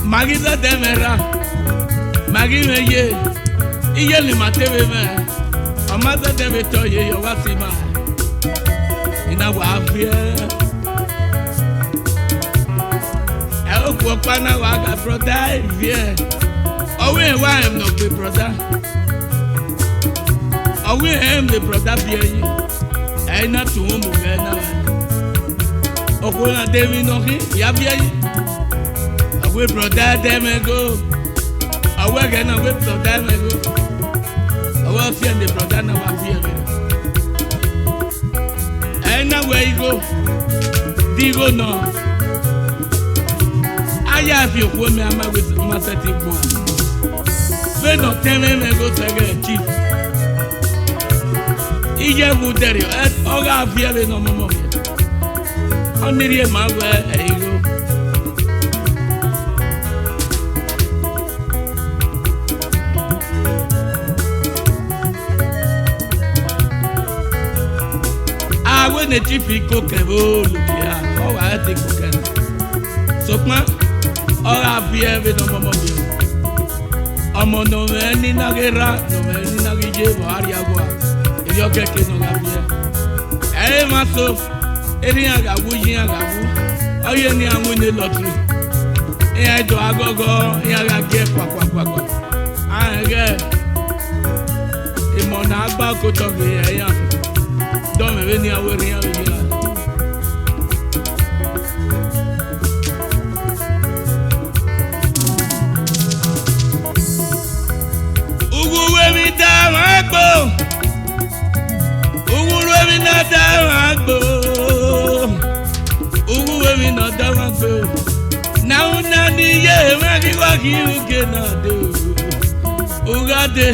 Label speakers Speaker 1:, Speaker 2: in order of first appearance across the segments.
Speaker 1: Magida demera, magimeye, iyeli matebe me, amada debe toye yo wasima, ina wafie. Eo kuopana waga brother vie, owe wa em no be brother, owe em the brother vie, ena tumu gena wa, okuna dewi no hi ya vie. We brother them go. I work and I whip brother them go. I will fear the brother now. I fear it. And now where you go? Digo no. I have you for me. I'm with my setting point. When not tell me go to get cheap. He will tell you. All I fear no more. Only my way. You go. When the chief cook a bowl, look here, oh, I think cook. So, man, all I fear with no more. I'm no man in a guerra, no man in a gig, Ariagua. If you're getting on here, I myself, Eriaga, Wujiaga, I am win the lottery. I do I go, I get quack. I get a monarch coat of the don't have any hour here. Ugu we down agbo. Ugu we not down agbo. Ugu we not down agbo. Now nani ye magi wagi uke na do. Ugade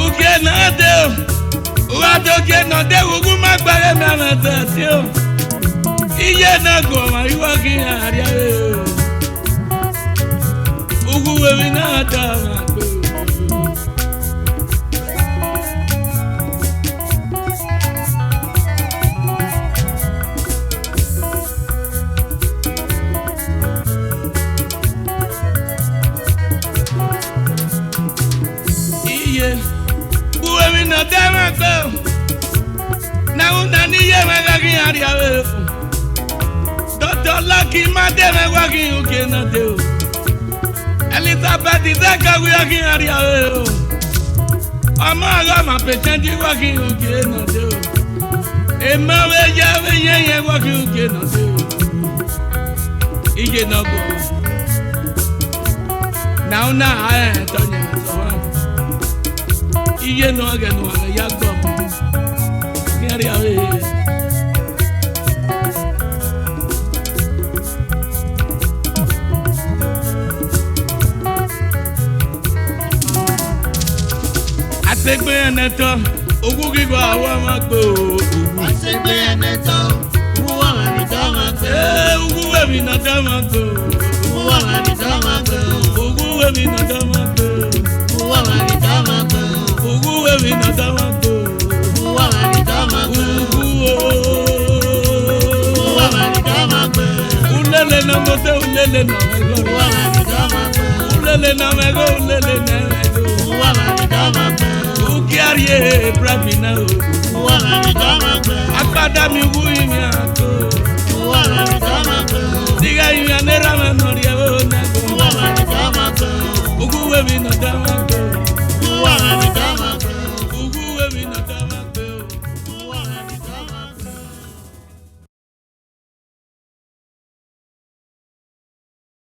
Speaker 1: uke na do. Uwato ke no de ugu magbare me amete o. Iye na go ma iwa ki ari awe. Ugu we mi na ta ma go. Iye uwe mi na ta ma go. Now nani ye magagi ari awe. Doctor Lucky mademe wagi uke na do. Elizabeth Zaka wagi ari awe. Amaga ma pechendi wagi uke na do. Ema we ye wagi uke na do. Ige na go. Now na I don't know. Ige no again no ya go. Asegbe eneto ogugi gwa awa magbo.
Speaker 2: Asegbe eneto uwa mi damagbo.
Speaker 1: Ugu we mi na damagbo.
Speaker 2: Uwa mi damagbo.
Speaker 1: Ugu we mi na damagbo.
Speaker 2: Uwa mi damagbo.
Speaker 1: Ugu we mi na damagbo.
Speaker 2: Uwa mi damagbo. Uwa mi damagbo.
Speaker 1: Ulele na mote ulele na mego.
Speaker 2: Uwa mi damagbo.
Speaker 1: Ulele na mego ulele na mego.
Speaker 2: Uwa mi damagbo.
Speaker 1: Ukiarie brabina o.
Speaker 2: Uwa mi damagbo.
Speaker 1: Akada mi wu imi ato.
Speaker 2: Uwa mi damagbo.
Speaker 1: Diga imi anera me noria o nago.
Speaker 2: Uwa mi damagbo.
Speaker 1: Ugu we mi na damagbo.
Speaker 2: Uwa mi damagbo.
Speaker 1: Ugu we mi na damagbo.